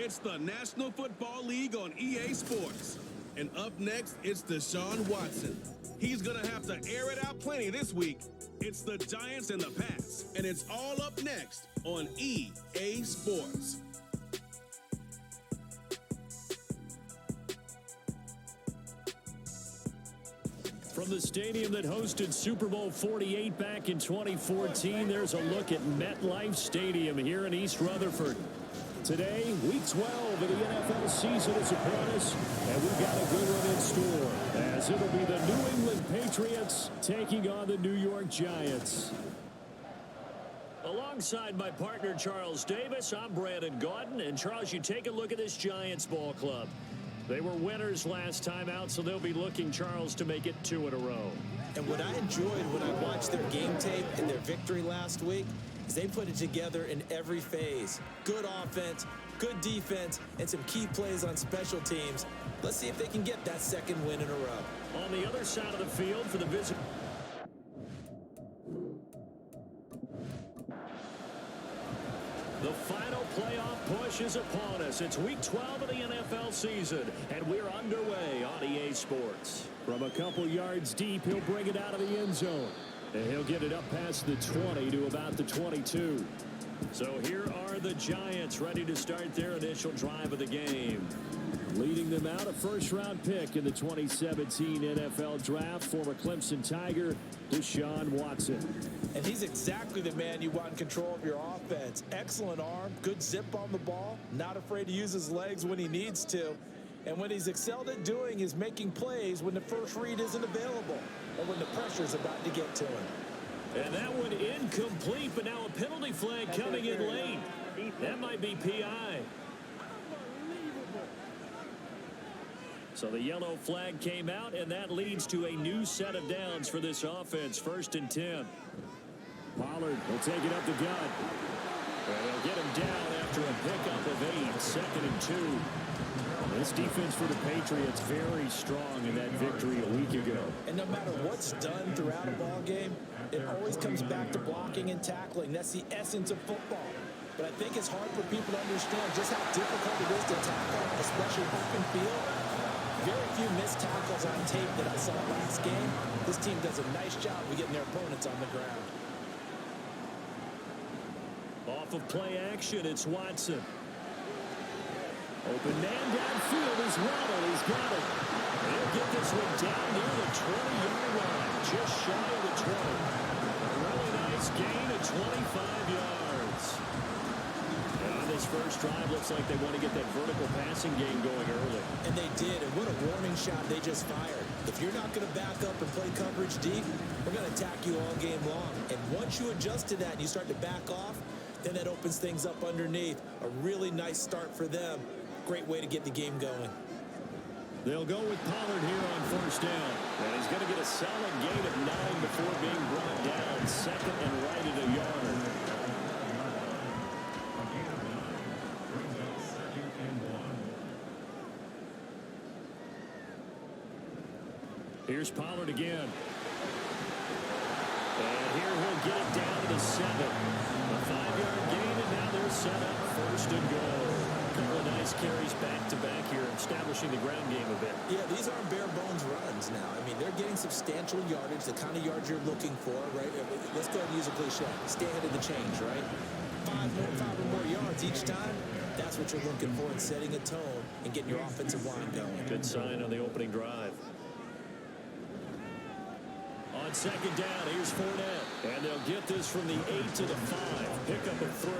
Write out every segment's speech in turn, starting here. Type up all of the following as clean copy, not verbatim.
It's the National Football League on EA Sports. And up next, it's Deshaun Watson. He's going to have to air it out plenty this week. It's the Giants and the Pats, and it's all up next on EA Sports. From the stadium that hosted Super Bowl 48 back in 2014, there's a look at MetLife Stadium here in East Rutherford. Today, Week 12 of the NFL season is upon us, and we've got a good one in store, as it'll be the New England Patriots taking on the New York Giants. Alongside my partner, Charles Davis, I'm Brandon Gaudin, and Charles, you take a look at this Giants ball club. They were winners last time out, so they'll be looking, Charles, to make it 2 in a row. And what I enjoyed when I watched their game tape and their victory last week is they put it together in every phase. Good offense, good defense, and some key plays on special teams. Let's see if they can get that second win in a row. On the other side of the field for the visit. The final playoff push is upon us. It's Week 12 of the NFL season, and we're underway on EA Sports. From a couple yards deep, he'll bring it out of the end zone. And he'll get it up past the 20 to about the 22. So here are the Giants ready to start their initial drive of the game. Leading them out, a first-round pick in the 2017 NFL Draft, former Clemson Tiger, Deshaun Watson. And he's exactly the man you want in control of your offense. Excellent arm, good zip on the ball, not afraid to use his legs when he needs to. And what he's excelled at doing is making plays when the first read isn't available or when the pressure's about to get to him. And that one incomplete, but now a penalty flag coming in late. That might be PI. So the yellow flag came out, and that leads to a new set of downs for this offense. 1st and 10. Pollard will take it up the gut. And they'll get him down after a pickup of 8. 2nd and 2. This defense for the Patriots very strong in that victory a week ago. And no matter what's done throughout a ball game, it always comes back to blocking and tackling. That's the essence of football. But I think it's hard for people to understand just how difficult it is to tackle, especially open field. Very few missed tackles on tape that I saw last game. This team does a nice job of getting their opponents on the ground. Off of play action, it's Watson. Open man downfield is Waddle. He's got it. He'll get this one down near the 20-yard line, just shy of the 20. A really nice gain of 25 yards. And on this first drive, looks like they want to get that vertical passing game going early. And they did, and what a warning shot they just fired. If you're not going to back up and play coverage deep, we're going to attack you all game long. And once you adjust to that and you start to back off, then that opens things up underneath. A really nice start for them. Great way to get the game going. They'll go with Pollard here on 1st down. And he's going to get a solid gain of 9 before being brought down. 2nd and right at a yard. Here's Pollard again. And here he'll get it down to the 7. A 5-yard gain, and now they're set up 1st and goal. A couple of nice carries back-to-back here, establishing the ground game a bit. Yeah, these aren't bare-bones runs now. I mean, they're getting substantial yardage, the kind of yards you're looking for, right? Let's go ahead and use a cliche. Stay ahead of the change, right? 5 or more yards each time. That's what you're looking for in setting a tone and getting your offensive line going. Good sign on the opening drive. On 2nd down, here's Fournette. And they'll get this from the 8 to the 5. Pickup of 3.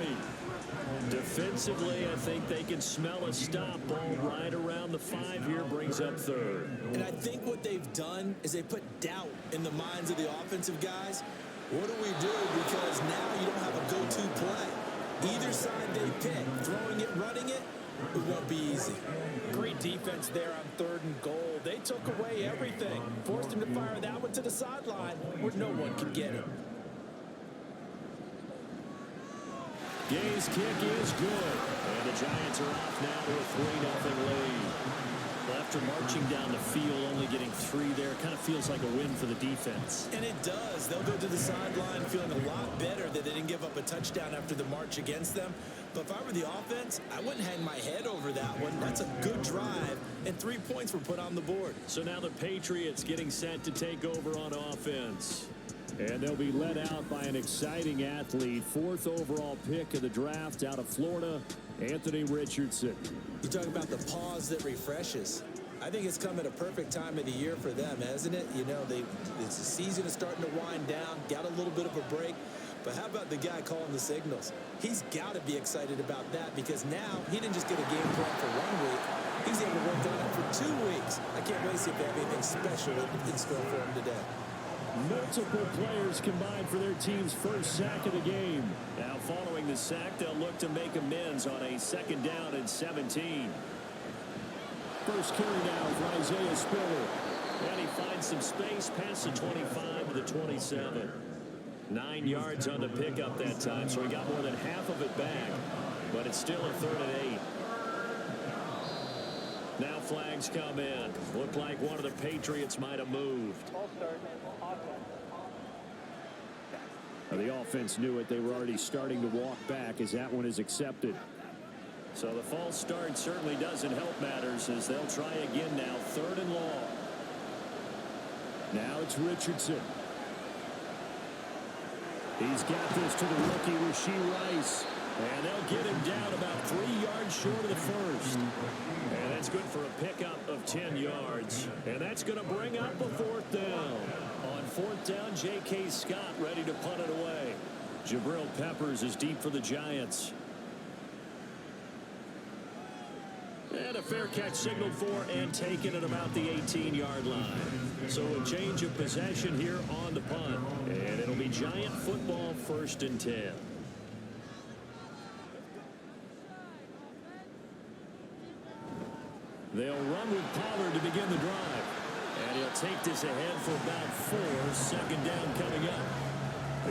Defensively, I think they can smell a stop. Ball right around the 5 here, brings up 3rd. And I think what they've done is they put doubt in the minds of the offensive guys. What do we do? Because now you don't have a go-to play. Either side they pick, throwing it, running it, it won't be easy. Great defense there on 3rd and goal. They took away everything. Forced him to fire that one to the sideline where no one could get it. Gay's kick is good. And the Giants are off now to a 3-0 lead. Well, after marching down the field, only getting 3 there, kind of feels like a win for the defense. And it does. They'll go to the sideline feeling a lot better that they didn't give up a touchdown after the march against them. But if I were the offense, I wouldn't hang my head over that one. That's a good drive, and 3 points were put on the board. So now the Patriots getting set to take over on offense. And they'll be led out by an exciting athlete. 4th overall pick of the draft out of Florida, Anthony Richardson. You talk about the pause that refreshes. I think it's come at a perfect time of the year for them, hasn't it? You know, it's the season is starting to wind down, got a little bit of a break. But how about the guy calling the signals? He's got to be excited about that because now he didn't just get a game plan for 1 week. He's able to work on it for 2 weeks. I can't wait to see if they have anything special in store for him today. Multiple players combined for their team's first sack of the game. Now following the sack, they'll look to make amends on a 2nd down and 17. First carry now for Isaiah Spiller. And he finds some space past the 25 to the 27. 9 yards on the pickup that time, so he got more than half of it back. But it's still a 3rd and 8. Now flags come in. Looked like one of the Patriots might have moved. The offense knew it. They were already starting to walk back as that one is accepted. So the false start certainly doesn't help matters as they'll try again now. 3rd and long. Now it's Richardson. He's got this to the rookie, Rashee Rice. And they'll get him down about 3 yards short of the first. And that's good for a pickup of 10 yards. And that's going to bring up a 4th down. On 4th down, J.K. Scott ready to punt it away. Jabril Peppers is deep for the Giants. And a fair catch signaled for and taken at about the 18-yard line. So a change of possession here on the punt. And it'll be Giant football 1st and 10. They'll run with Pollard to begin the drive. And he'll take this ahead for about 4. 2nd down coming up.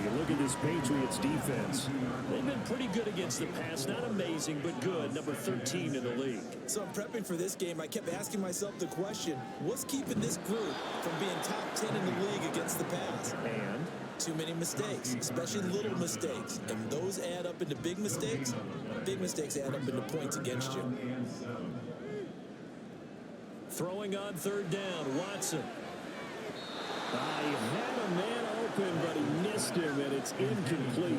You look at this Patriots defense. They've been pretty good against the pass. Not amazing, but good. Number 13 in the league. So I'm prepping for this game. I kept asking myself the question, what's keeping this group from being top 10 in the league against the pass? And too many mistakes, especially little mistakes. And those add up into big mistakes. Big mistakes add up into points against you. Throwing on 3rd down, Watson. He had a man open, but he missed him, and it's incomplete.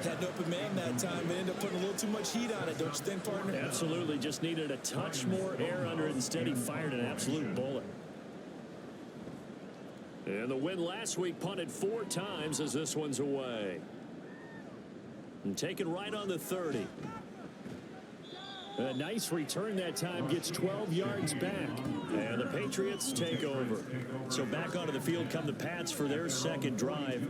Had an open man that time, but ended up putting a little too much heat on it, don't you think, partner? Absolutely, just needed a touch more air under it. Instead, he fired an absolute bullet. And the win last week punted 4 times as this one's away. And taken right on the 30. A nice return that time, gets 12 yards back. And the Patriots take over. So back onto the field come the Pats for their 2nd drive.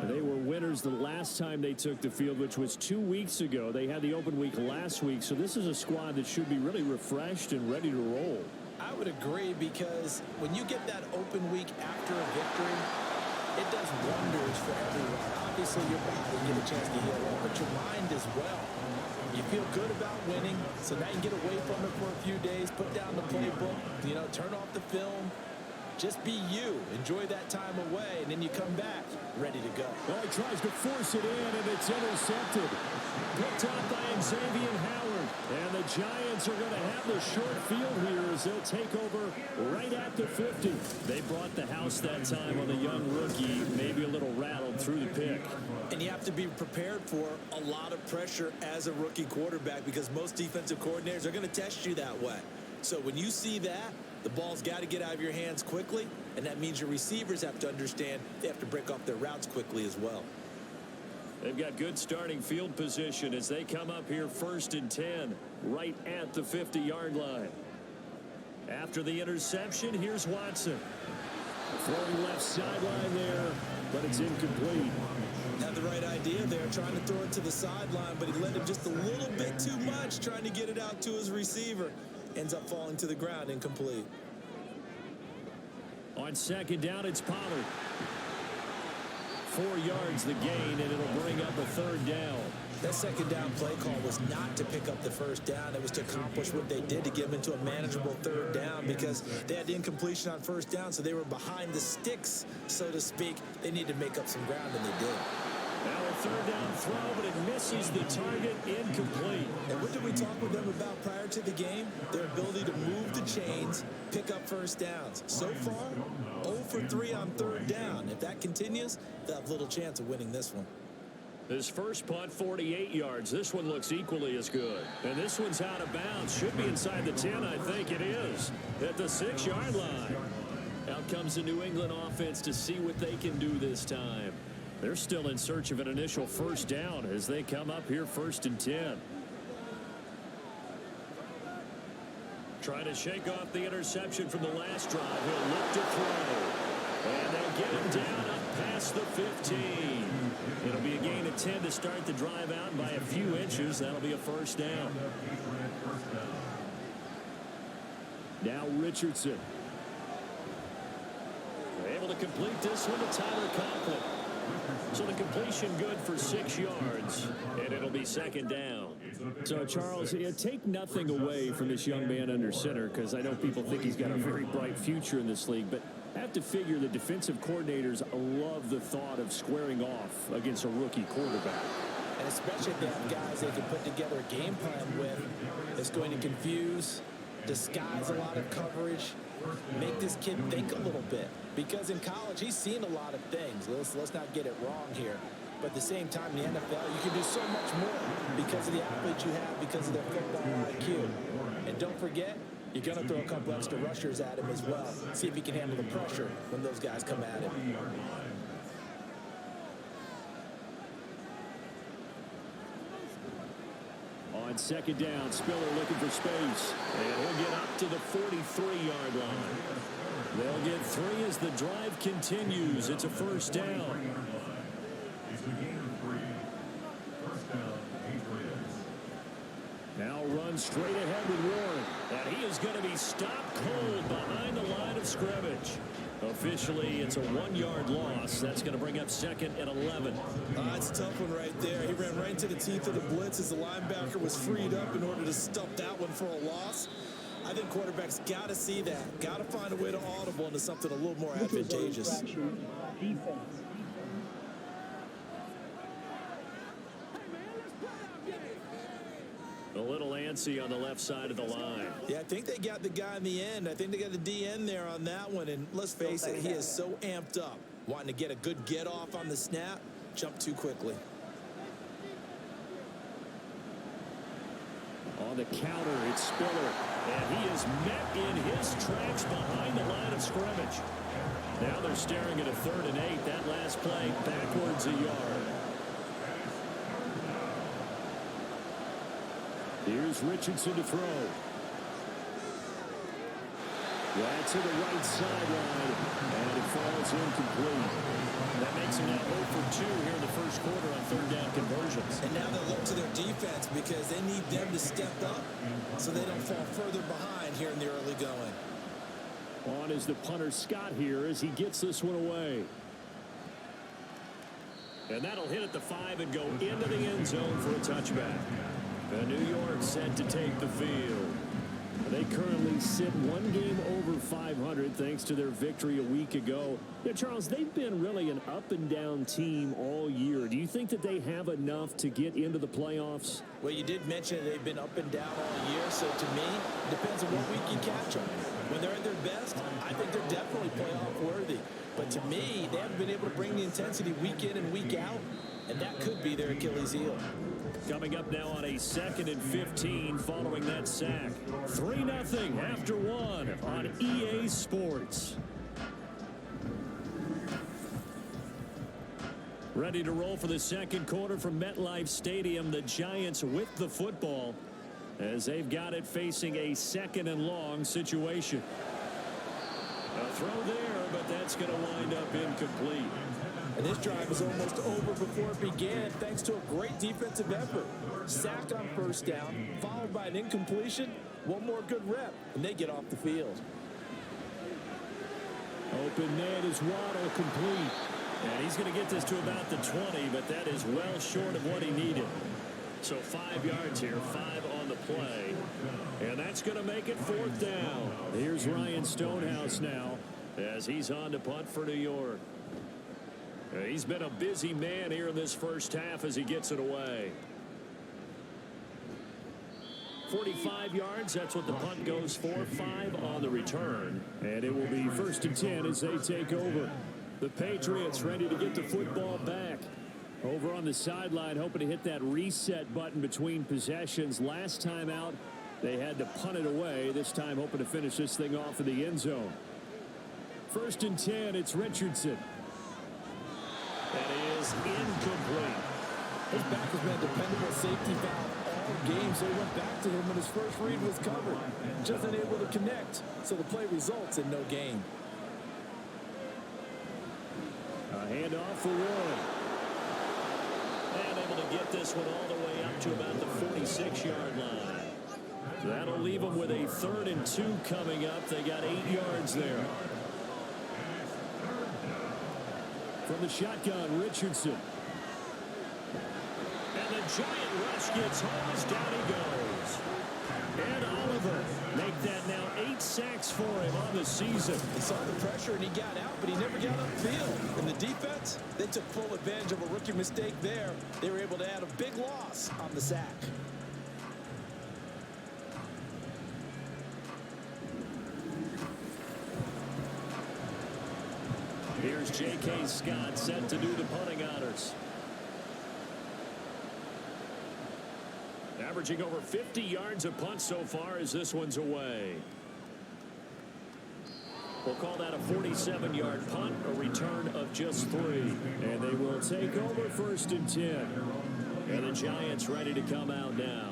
They were winners the last time they took the field, which was 2 weeks ago. They had the open week last week, so this is a squad that should be really refreshed and ready to roll. I would agree, because when you get that open week after a victory, it does wonders for everyone. Obviously, your body get a chance to heal up, but your mind as well. You feel good about winning, so now you get away from it for a few days, put down the playbook, turn off the film. Just be you. Enjoy that time away, and then you come back ready to go. Well, he tries to force it in, and it's intercepted. Picked up by Xavier Howard. And the Giants are going to have the short field here as they'll take over right at the 50. They brought the house that time on the young rookie, maybe a little rattled through the pick. And you have to be prepared for a lot of pressure as a rookie quarterback, because most defensive coordinators are going to test you that way. So when you see that, the ball's got to get out of your hands quickly, and that means your receivers have to understand they have to break off their routes quickly as well. They've got good starting field position as they come up here 1st and 10, right at the 50-yard line. After the interception, here's Watson. Throwing left sideline there, but it's incomplete. Had the right idea there, trying to throw it to the sideline, but he led him just a little bit too much, trying to get it out to his receiver. Ends up falling to the ground, incomplete. On 2nd down, it's Pollard. 4 yards the gain, and it'll bring up a 3rd down. That second down play call was not to pick up the first down. It was to accomplish what they did to get them into a manageable third down because they had incompletion on first down, so they were behind the sticks, so to speak. They needed to make up some ground, and they did. Now a third down throw, but it misses the target, incomplete. And what did we talk with them about prior to the game? Their ability to move the chains, pick up first downs. So far, 0 for 3 on third down. If that continues, they'll have little chance of winning this one. His first punt, 48 yards. This one looks equally as good. And this one's out of bounds. Should be inside the 10, I think it is. At the 6-yard line. Out comes the New England offense to see what they can do this time. They're still in search of an initial first down as they come up here 1st and 10. Trying to shake off the interception from the last drive. He'll look to throw. And they'll get him down up past the 15. It'll be a gain of 10 to start the drive out by a few inches. That'll be a first down. Now Richardson. They're able to complete this one to Tyler Conklin. So the completion good for 6 yards, and it'll be 2nd down. So, Charles, take nothing away from this young man under center, because I know people think he's got a very bright future in this league, but I have to figure the defensive coordinators love the thought of squaring off against a rookie quarterback. And especially if they have guys they can put together a game plan with that's going to confuse, disguise a lot of coverage, make this kid think a little bit. Because in college, he's seen a lot of things. Let's not get it wrong here. But at the same time, in the NFL, you can do so much more because of the athletes you have, because of their football IQ. And don't forget, you're going to throw a couple extra rushers at him as well. See if he can handle the pressure when those guys come at him. On 2nd down, Spiller looking for space. And he'll get up to the 43-yard line. They'll get 3 as the drive continues. It's a first down. Now runs straight ahead with Warren. And he is going to be stopped cold behind the line of scrimmage. Officially, it's a 1-yard loss. That's going to bring up 2nd and 11. It's a tough one right there. He ran right into the teeth of the blitz as the linebacker was freed up in order to stop that one for a loss. I think quarterbacks got to see that. Got to find a way to audible into something a little more advantageous. A little antsy on the left side of the line. Yeah, I think they got the guy in the end. I think they got the DN there on that one. And let's face it, he is so amped up. Wanting to get a good get off on the snap, jump too quickly. On the counter, it's Spiller. And he is met in his tracks behind the line of scrimmage. Now they're staring at a 3rd and 8. That last play backwards a yard. Here's Richardson to throw. Right to the right sideline. And it falls incomplete. That makes him now 0 for 2 here in the first quarter on 3rd down conversions. And now they'll look to their defense because they need them to step up so they don't fall further behind here in the early going. On is the punter Scott here as he gets this one away. And that'll hit at the 5 and go into the end zone for a touchback. New York set to take the field. They currently sit 1 game over 500 thanks to their victory a week ago. Yeah, Charles, they've been really an up-and-down team all year. Do you think that they have enough to get into the playoffs? Well, you did mention they've been up and down all year, so to me, it depends on what week you catch them. When they're at their best, I think they're definitely playoff worthy. But to me, they haven't been able to bring the intensity week in and week out, and that could be their Achilles heel. Coming up now on a 2nd and 15 following that sack. 3-0 after 1 on EA Sports. Ready to roll for the second quarter from MetLife Stadium. The Giants with the football as they've got it facing a 2nd and long situation. A throw there, but that's going to wind up incomplete. And this drive is almost over before it began thanks to a great defensive effort. Sack on first down, followed by an incompletion. One more good rep, and they get off the field. Open net is Waddle complete. And he's going to get this to about the 20, but that is well short of what he needed. So 5 yards here, 5 on the play. And that's going to make it 4th down. Here's Ryan Stonehouse now as he's on to punt for New York. He's been a busy man here in this first half as he gets it away. 45 yards, that's what the punt goes for. 5 on the return. And it will be 1st and 10 as they take over. The Patriots ready to get the football back. Over on the sideline, hoping to hit that reset button between possessions. Last time out, they had to punt it away. This time, hoping to finish this thing off in the end zone. 1st and 10, it's Richardson. That is incomplete. His back has been a dependable safety valve all game, so he went back to him when his first read was covered. Just unable to connect, so the play results in no gain. A handoff for Warren. And able to get this one all the way up to about the 46-yard line. That'll leave them with a 3rd and 2 coming up. They got 8 yards there. From the shotgun, Richardson. And the giant rush gets home as down he goes. And Oliver make that now 8 sacks for him on the season. He saw the pressure and he got out, but he never got upfield. And the defense, they took full advantage of a rookie mistake there. They were able to add a big loss on the sack. Here's J.K. Scott set to do the punting honors. Averaging over 50 yards a punt so far as this one's away. We'll call that a 47-yard punt, a return of just 3. And they will take over 1st and 10. And the Giants ready to come out now.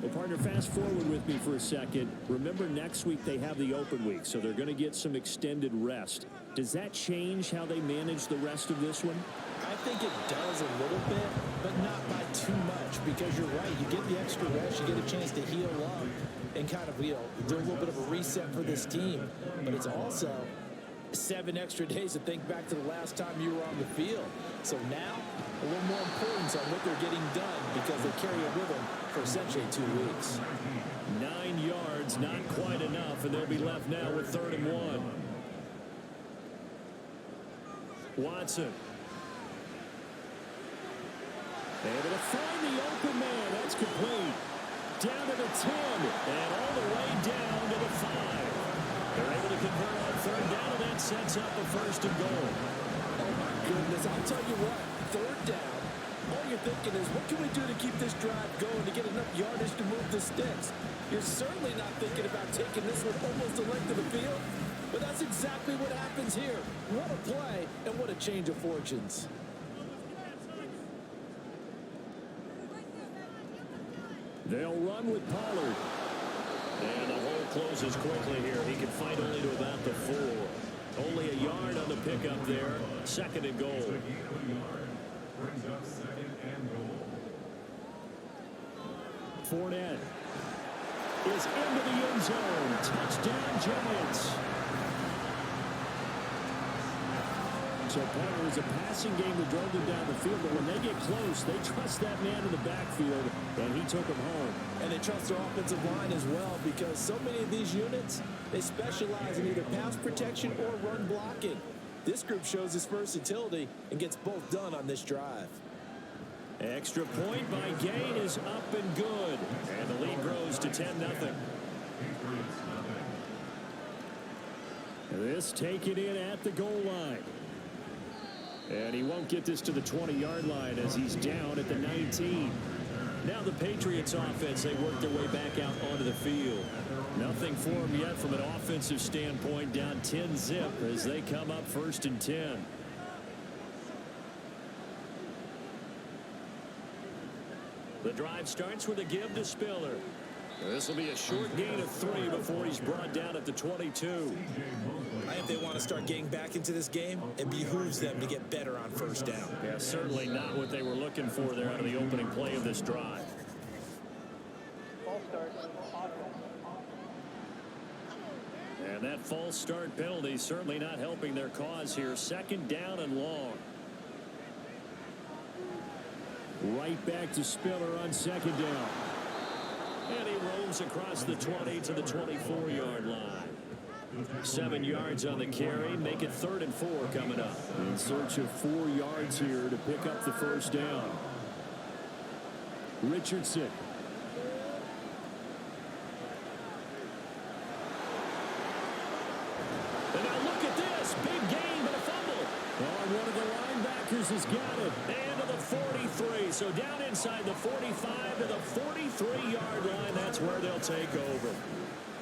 Well, partner, fast forward with me for a second. Remember, next week they have the open week, so they're going to get some extended rest. Does that change how they manage the rest of this one? I think it does a little bit, but not by too much, because you're right. You get the extra rest, you get a chance to heal up and kind of, do a little bit of a reset for this team. But it's also 7 extra days to think back to the last time you were on the field. So now, a little more importance on what they're getting done because they carry it with them for essentially 2 weeks. 9 yards, not quite enough, and they'll be left now with 3rd and 1. Watson. Able to find the open man. That's complete. Down to the 10, and all the way down to the 5. They're able to convert on 3rd down, and that sets up a 1st and goal. Oh, my goodness. I'll tell you what, 3rd down, all you're thinking is, what can we do to keep this drive going to get enough yardage to move the sticks? You're certainly not thinking about taking this one almost the length of the field, but that's exactly what happens here. What a play, and what a change of fortunes. They'll run with Pollard. And the hole closes quickly here. He can fight only to about the 4. Only a yard on the pickup there. 2nd and goal. Fournette is into the end zone. Touchdown, Giants. So, Potter, it was a passing game that drove them down the field, but when they get close, they trust that man in the backfield, and he took them home. And they trust their offensive line as well, because so many of these units, they specialize in either pass protection or run blocking. This group shows its versatility and gets both done on this drive. Extra point by Gain is up and good, and the lead grows to 10-0. This taken in at the goal line. And he won't get this to the 20-yard line as he's down at the 19. Now the Patriots offense, they work their way back out onto the field. Nothing for them yet from an offensive standpoint, down 10-zip as they come up 1st and 10. The drive starts with a give to Spiller. This will be a short gain of 3 before he's brought down at the 22. I think they want to start getting back into this game. It behooves them to get better on 1st down. Yeah, certainly not what they were looking for there out of the opening play of this drive. And that false start penalty certainly not helping their cause here. 2nd down and long. Right back to Spiller on second down. And he rolls across the 20 to the 24-yard line. 7 yards on the carry. Make it 3rd and 4 coming up. In search of 4 yards here to pick up the first down. Richardson. And now look at this. Big gain, but a fumble. Oh, one of the linebackers has got it. And to the 43. So down inside the 45 to the 43-yard line. That's where they'll take over.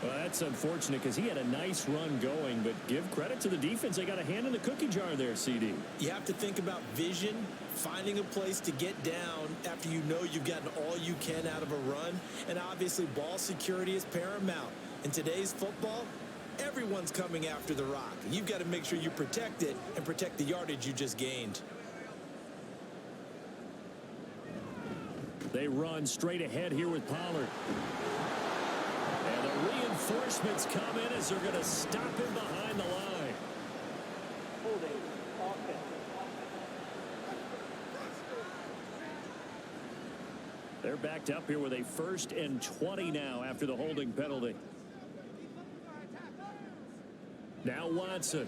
Well, that's unfortunate because he had a nice run going, but give credit to the defense. They got a hand in the cookie jar there, CD. You have to think about vision, finding a place to get down after you know you've gotten all you can out of a run, and obviously ball security is paramount. In today's football, everyone's coming after the rock. You've got to make sure you protect it and protect the yardage you just gained. They run straight ahead here with Pollard. And the reinforcements come in as they're going to stop him behind the line. They're backed up here with a 1st and 20 now after the holding penalty. Now Watson.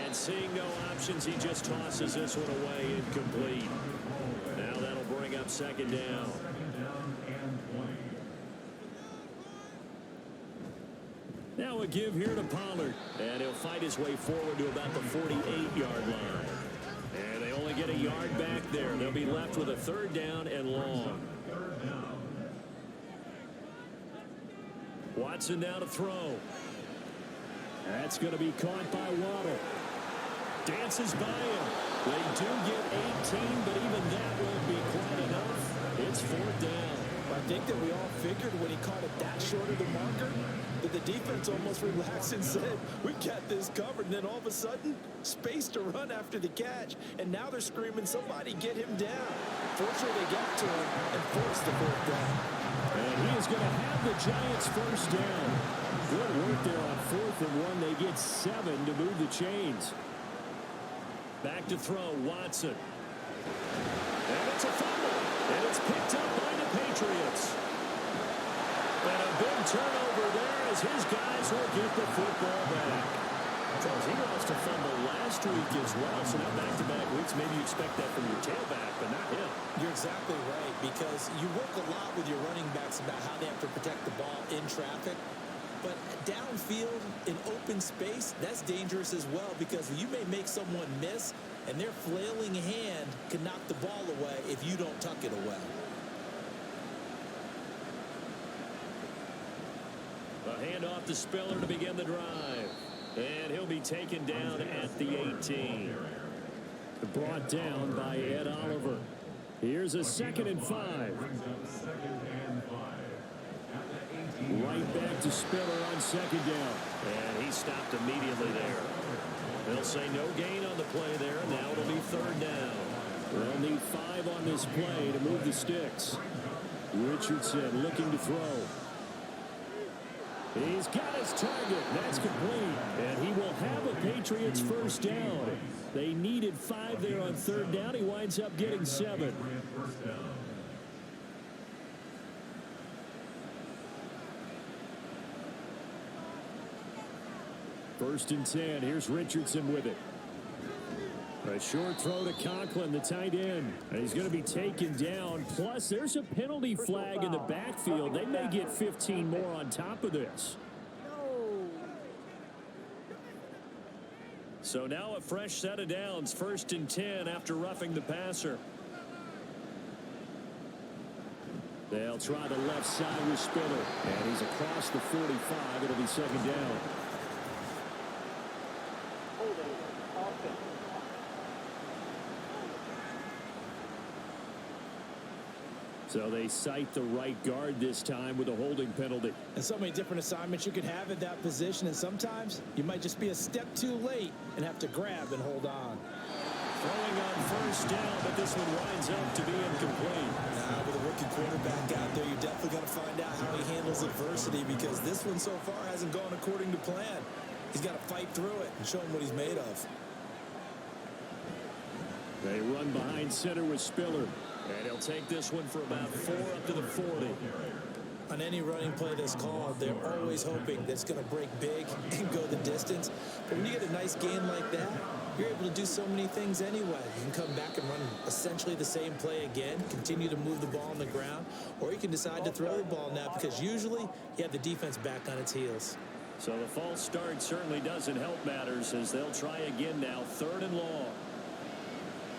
And seeing no options, he just tosses this one away incomplete. Now that'll bring up 2nd down. Now a give here to Pollard. And he'll fight his way forward to about the 48-yard line. And they only get a yard back there. They'll be left with a 3rd down and long. Watson now to throw. That's going to be caught by Waddle. Dances by him. They do get 18, but even that won't be quite enough. It's 4th down. I think that we all figured when he caught it that short of the marker that the defense almost relaxed and said, we got this covered. And then all of a sudden, space to run after the catch. And now they're screaming, somebody get him down. Fortunately, they got to him and forced the 4th down. And he is going to have the Giants' 1st down. Good work there on 4th and 1. They get 7 to move the chains. Back to throw, Watson. And it's a fumble. And it's picked up by the Patriots. And a big turnover there as his guys will get the football back. Because he lost a fumble last week as well. So now back-to-back weeks, maybe you expect that from your tailback, but not him. You're exactly right, because you work a lot with your running backs about how they have to protect the ball in traffic. But downfield, in open space, that's dangerous as well, because you may make someone miss, and their flailing hand can knock the ball away if you don't tuck it away. A handoff to Spiller to begin the drive. And he'll be taken down at the 18. Brought down by Ed Oliver. Here's a 2nd and 5. Right back to Spiller on 2nd down. And he stopped immediately there. They'll say no gain on the play there. Now it'll be 3rd down. They'll need 5 on this play to move the sticks. Richardson looking to throw. He's got his target. That's complete. And he will have a Patriots 1st down. They needed 5 there on 3rd down. He winds up getting 7. First and 10. Here's Richardson with it. A short throw to Conklin, the tight end. And he's going to be taken down. Plus, there's a penalty flag in the backfield. They may get 15 more on top of this. So now a fresh set of downs. 1st and 10 after roughing the passer. They'll try the left side with Spiller. And he's across the 45. It'll be 2nd down. So they cite the right guard this time with a holding penalty. And so many different assignments you could have at that position, and sometimes you might just be a step too late and have to grab and hold on. Throwing on 1st down, but this one winds up to be incomplete. With a rookie quarterback out there, you definitely got to find out how he handles adversity, because this one so far hasn't gone according to plan. He's got to fight through it and show him what he's made of. They run behind center with Spiller. And he'll take this one for about 4 up to the 40. On any running play that's called, they're always hoping that it's going to break big and go the distance. But when you get a nice gain like that, you're able to do so many things anyway. You can come back and run essentially the same play again, continue to move the ball on the ground, or you can decide to throw the ball now because usually you have the defense back on its heels. So the false start certainly doesn't help matters as they'll try again now, 3rd and long.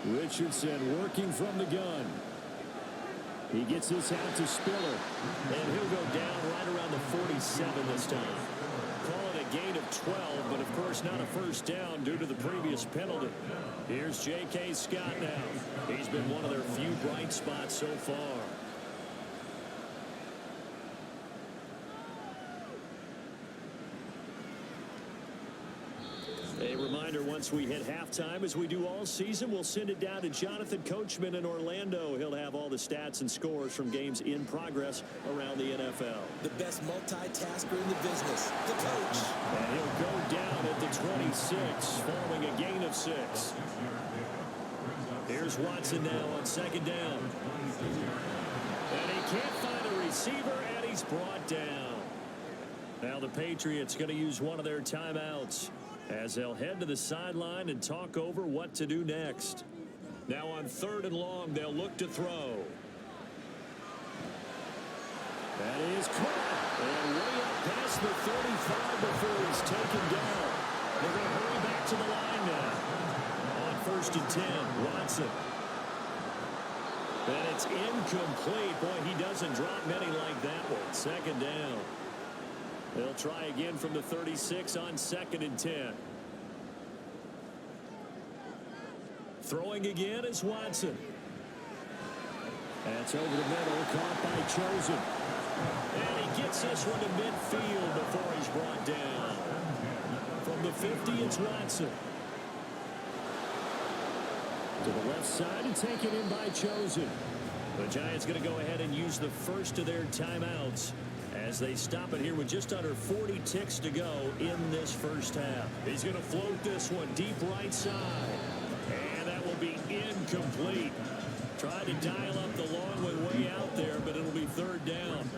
Richardson working from the gun. He gets this out to Spiller. And he'll go down right around the 47 this time. Call it a gain of 12, but of course not a first down due to the previous penalty. Here's J.K. Scott now. He's been one of their few bright spots so far. A reminder, once we hit halftime, as we do all season, we'll send it down to Jonathan Coachman in Orlando. He'll have all the stats and scores from games in progress around the NFL. The best multitasker in the business, the coach. And he'll go down at the 26, following a gain of 6. Here's Watson now on 2nd down. And he can't find a receiver, and he's brought down. Now the Patriots going to use one of their timeouts as they'll head to the sideline and talk over what to do next. Now on 3rd and long, they'll look to throw. That is caught. And way up past the 35 before he's taken down. They're going to hurry back to the line now. On 1st and 10, Watson. And it's incomplete. Boy, he doesn't drop many like that one. 2nd down. They'll try again from the 36 on 2nd and 10. Throwing again is Watson. That's over the middle, caught by Chosen. And he gets this one to midfield before he's brought down. From the 50, it's Watson. To the left side and taken in by Chosen. The Giants going to go ahead and use the first of their timeouts as they stop it here with just under 40 ticks to go in this first half. He's going to float this one deep right side. And that will be incomplete. Tried to dial up the long one way out there, but it'll be 3rd down.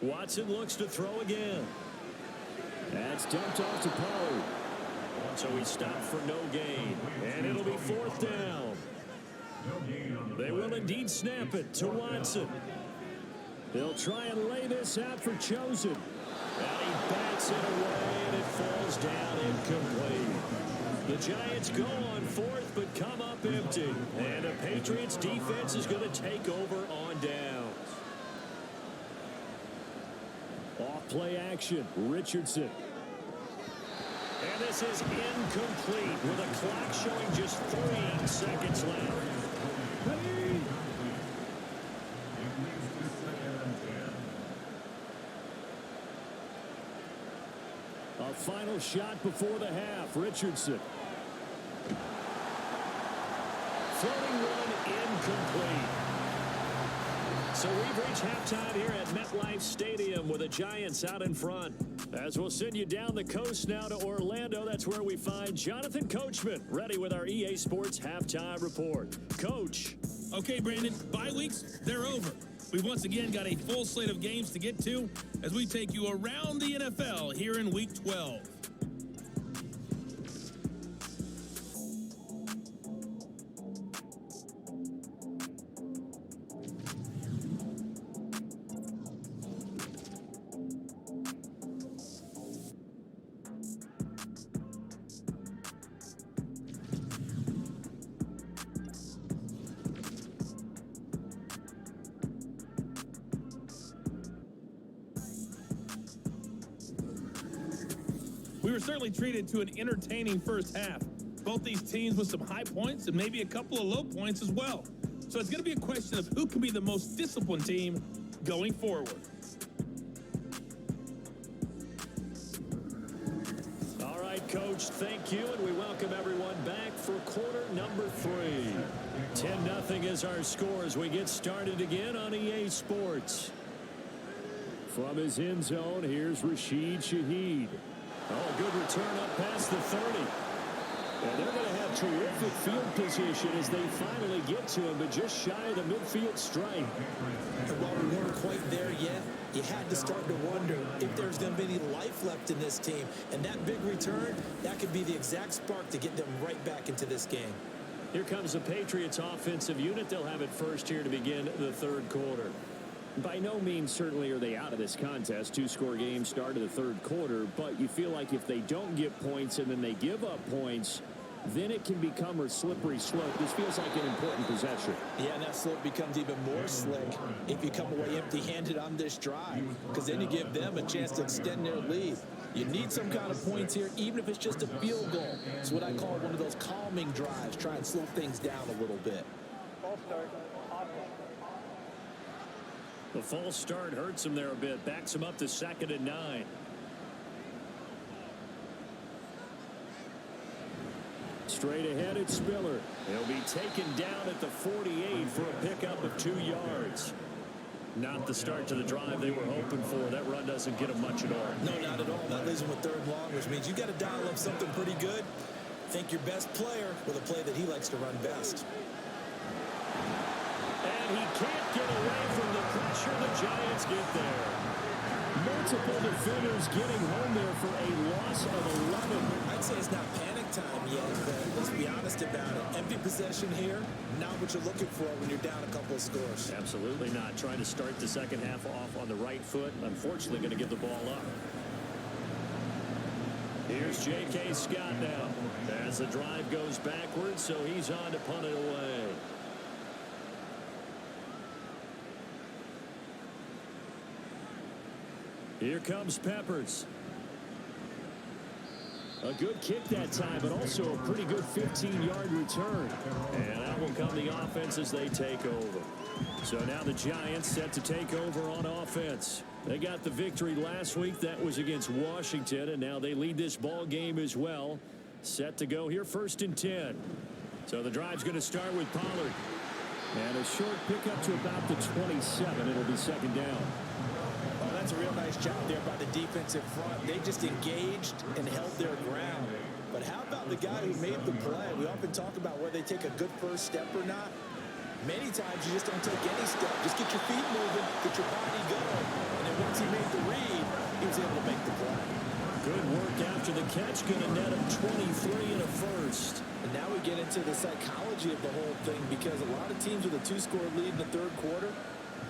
Watson looks to throw again. That's dumped off to Poe. So he stopped for no gain. And it'll be 4th down. They will indeed snap it to Watson. They'll try and lay this out for Chosen. And he bats it away, and it falls down incomplete. The Giants go on 4th, but come up empty. And the Patriots defense is going to take over on downs. Off play action, Richardson. And this is incomplete with a clock showing just 3 seconds left. A final shot before the half. Richardson. Floating one incomplete. So we've reached halftime here at MetLife Stadium with the Giants out in front. As we'll send you down the coast now to Orlando, that's where we find Jonathan Coachman ready with our EA Sports halftime report. Coach. Okay, Brandon, bye weeks, they're over. We've once again got a full slate of games to get to as we take you around the NFL here in Week 12. We were certainly treated to an entertaining first half. Both these teams with some high points and maybe a couple of low points as well. So it's going to be a question of who can be the most disciplined team going forward. All right, Coach, thank you, and we welcome everyone back for quarter number 3. 10-0 is our score as we get started again on EA Sports. From his end zone, here's Rashid Shaheed. Oh, good return up past the 30. And they're going to have terrific field position as they finally get to him, but just shy of the midfield stripe. And while we weren't quite there yet, you had to start to wonder if there's going to be any life left in this team. And that big return, that could be the exact spark to get them right back into this game. Here comes the Patriots offensive unit. They'll have it first here to begin the third quarter. By no means certainly are they out of this contest. Two-score game start of the third quarter, but you feel like if they don't get points and then they give up points, then it can become a slippery slope. This feels like an important possession. Yeah, and that slope becomes even more slick if you come away empty-handed on this drive, because then you give them a chance to extend their lead. You need some kind of points here, even if it's just a field goal. It's what I call one of those calming drives. Try and slow things down a little bit. False start. The false start hurts him there a bit. Backs him up to 2nd and 9. Straight ahead, it's Spiller. He'll be taken down at the 48 for a pickup of 2 yards. Not the start to the drive they were hoping for. That run doesn't get him much at all. No, not at all. That leaves him with 3rd and long, which means you got to dial up something pretty good. Think your best player with a play that he likes to run best. And he can't get away from the pressure. The Giants get there. Multiple defenders getting home there for a loss of 11. I'd say it's not panic time yet, but let's be honest about it. Empty possession here, not what you're looking for when you're down a couple of scores. Absolutely not. Trying to start the second half off on the right foot. Unfortunately, going to give the ball up. Here's J.K. Scott now as the drive goes backwards, so he's on to punt it away. Here comes Peppers. A good kick that time, but also a pretty good 15-yard return. And that will come the offense as they take over. So now the Giants set to take over on offense. They got the victory last week. That was against Washington, and now they lead this ball game as well. Set to go here, 1st and 10. So the drive's going to start with Pollard. And a short pickup to about the 27. It'll be 2nd down. Oh, that's a real nice job there by the defensive front. They just engaged and held their ground. But how about the guy who made the play? We often talk about whether they take a good first step or not. Many times you just don't take any step. Just get your feet moving, get your body going. And then once he made the read, he was able to make the play. Good work after the catch. Going to net him 23 and a first. And now we get into the psychology of the whole thing, because a lot of teams with a 2-score lead in the third quarter,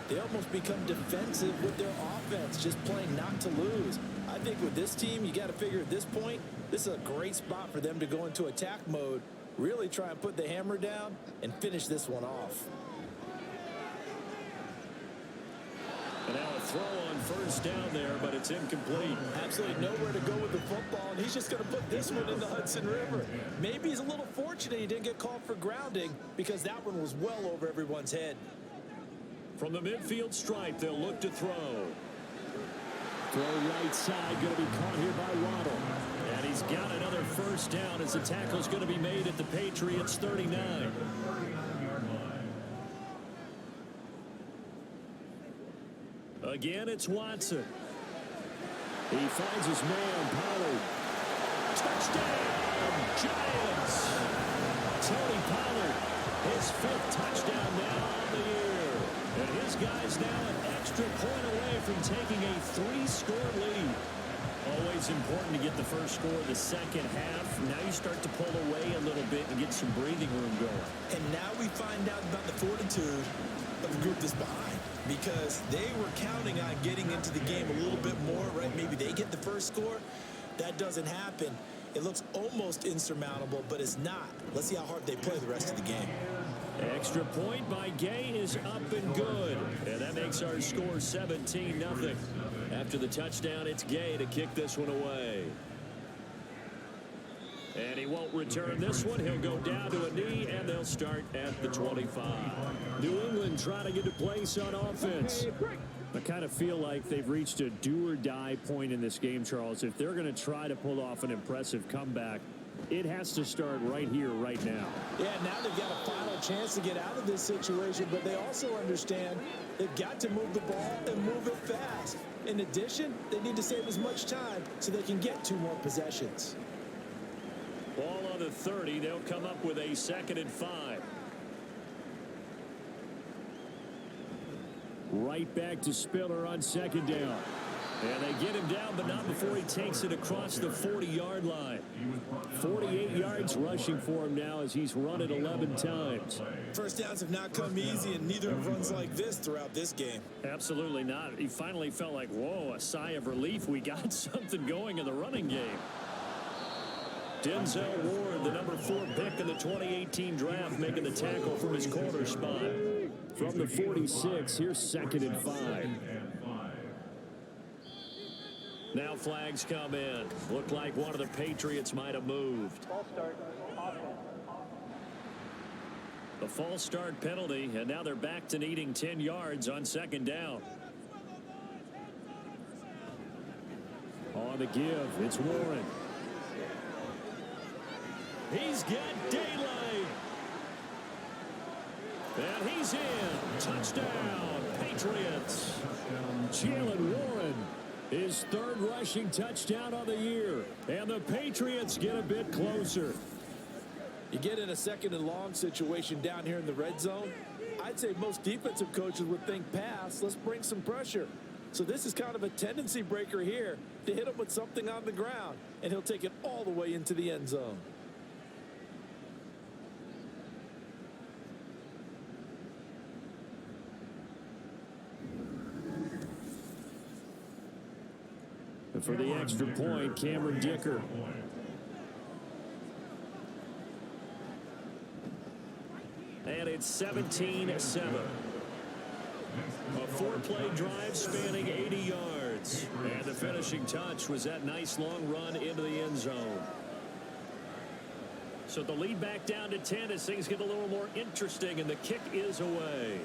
they almost become defensive with their offense, just playing not to lose. I think with this team, you got to figure at this point, this is a great spot for them to go into attack mode, really try and put the hammer down and finish this one off. And now a throw on 1st down there, but it's incomplete. Absolutely nowhere to go with the football, and he's just going to put this one in the Hudson River. Maybe he's a little fortunate he didn't get called for grounding, because that one was well over everyone's head. From the midfield stripe, they'll look to throw. Throw right side, going to be caught here by Waddle. And he's got another 1st down as the tackle's going to be made at the Patriots 39. Again, it's Watson. He finds his man, Pollard. Touchdown, Giants! Tony Pollard, his 5th touchdown now on the year. And his guy's now an extra point away from taking a 3-score lead. Always important to get the first score of the second half. Now you start to pull away a little bit and get some breathing room going. And now we find out about the fortitude of the group that's behind, because they were counting on getting into the game a little bit more, right? Maybe they get the first score. That doesn't happen. It looks almost insurmountable, but it's not. Let's see how hard they play the rest of the game. Extra point by Gay is up and good. And that makes our score 17-0. After the touchdown, it's Gay to kick this one away. And he won't return this one. He'll go down to a knee, and they'll start at the 25. New England trying to get a place on offense. I kind of feel like they've reached a do-or-die point in this game, Charles. If they're going to try to pull off an impressive comeback, it has to start right here, right now. Yeah, now they've got a final chance to get out of this situation, but they also understand they've got to move the ball and move it fast. In addition, they need to save as much time so they can get 2 more possessions. Ball on the 30. They'll come up with a 2nd and 5. Right back to Spiller on 2nd down. And they get him down, but not before he takes it across the 40-yard line. 48 yards rushing for him now as he's run it 11 times. First downs have not come easy, and neither have runs like this throughout this game. Absolutely not. He finally felt like, whoa, a sigh of relief. We got something going in the running game. Denzel Ward, the number 4 pick in the 2018 draft, making the tackle from his corner spot. From the 46, here's 2nd and 5. Now flags come in. Looked like one of the Patriots might have moved. False start. The false start penalty, and now they're back to needing 10 yards on 2nd down. On the give, it's Warren. He's got daylight. And he's in. Touchdown, Patriots. Jalen Warren, his 3rd rushing touchdown of the year. And the Patriots get a bit closer. You get in a 2nd and long situation down here in the red zone. I'd say most defensive coaches would think pass. Let's bring some pressure. So this is kind of a tendency breaker here to hit him with something on the ground. And he'll take it all the way into the end zone. And for the extra point, Cameron Dicker. And it's 17-7. A 4-play drive spanning 80 yards. And the finishing touch was that nice long run into the end zone. So the lead back down to 10 as things get a little more interesting, and the kick is away.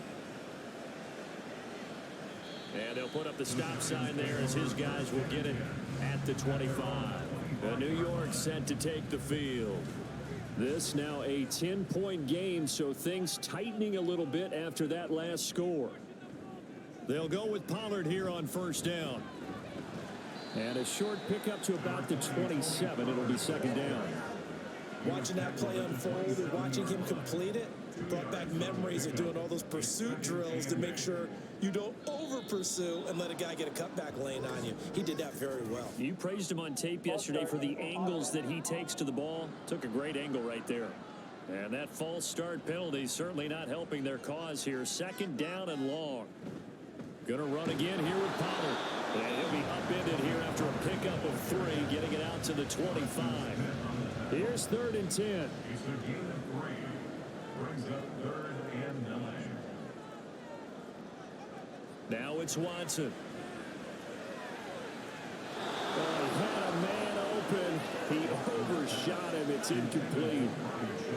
And they'll put up the stop sign there as his guys will get it at the 25. New York set to take the field. This now a 10-point game, so things tightening a little bit after that last score. They'll go with Pollard here on 1st down. And a short pickup to about the 27. It'll be 2nd down. Watching that play unfold and watching him complete it brought back memories of doing all those pursuit drills to make sure you don't over-pursue and let a guy get a cutback lane on you. He did that very well. You praised him on tape yesterday for the angles that he takes to the ball. Took a great angle right there. And that false start penalty certainly not helping their cause here. 2nd down and long. Going to run again here with Pollard. And he'll be upended here after a pickup of 3, getting it out to the 25. Here's 3rd and 10. Now it's Watson. He had a man open. He overshot him. It's incomplete.